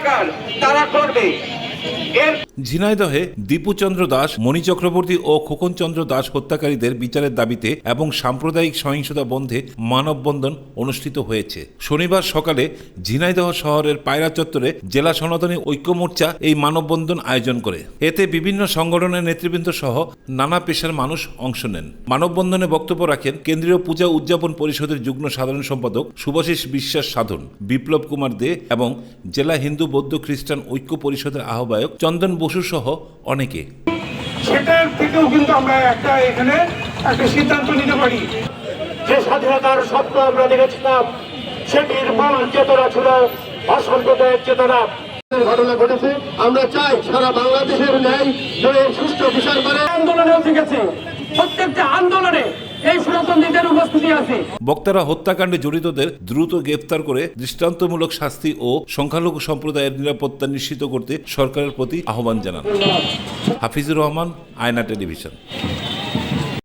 সরকার তারা করবে। ঝিনাইদহে দীপুচন্দ্র দাস, মণি চক্রবর্তী ও খোকন চন্দ্র দাস হত্যাকারীদের বিচারের দাবিতে এবং সাম্প্রদায়িক সহিংসতা বন্ধে মানববন্ধন অনুষ্ঠিত হয়েছে। শনিবার সকালে ঝিনাইদহ শহরের পায়রা চত্বরে জেলা সনাতনী ঐক্য মোর্চা এই মানববন্ধন আয়োজন করে। এতে বিভিন্ন সংগঠনের নেতৃবৃন্দ সহ নানা পেশার মানুষ অংশ নেন। মানববন্ধনে বক্তব্য রাখেন কেন্দ্রীয় পূজা উদযাপন পরিষদের যুগ্ম সাধারণ সম্পাদক শুভাশিস বিশ্বাস সাধন, বিপ্লব কুমার দে এবং জেলা হিন্দু বৌদ্ধ খ্রিস্টান ঐক্য পরিষদের আহ্বায়ক চন্দন বসু সহ অনেকে। সেটার থেকেও কিন্তু আমরা এখানে একটা সিদ্ধান্ত নিতে পারি। যে স্বাধীনতার স্বপ্ন আমরা দেখেছিলাম সেটির মূল চেতনা ছিল অসাম্প্রদায়িক চেতনা। ঘটনা ঘটেছে, আমরা চাই সারা বাংলাদেশের ন্যায় সুষ্ঠু বিচার করে। আন্দোলনেও শিখেছি, প্রত্যেকটা আন্দোলনে এই সনাতনীদের উপস্থিতি আছে। বক্তারা হত্যাকাণ্ডে জড়িতদের দ্রুত গ্রেফতার করে দৃষ্টান্তমূলক শাস্তি ও সংখ্যালঘু সম্প্রদায়ের নিরাপত্তা নিশ্চিত করতে সরকারের প্রতি আহ্বান জানান। হাফিজুর রহমান, আয়না টেলিভিশন।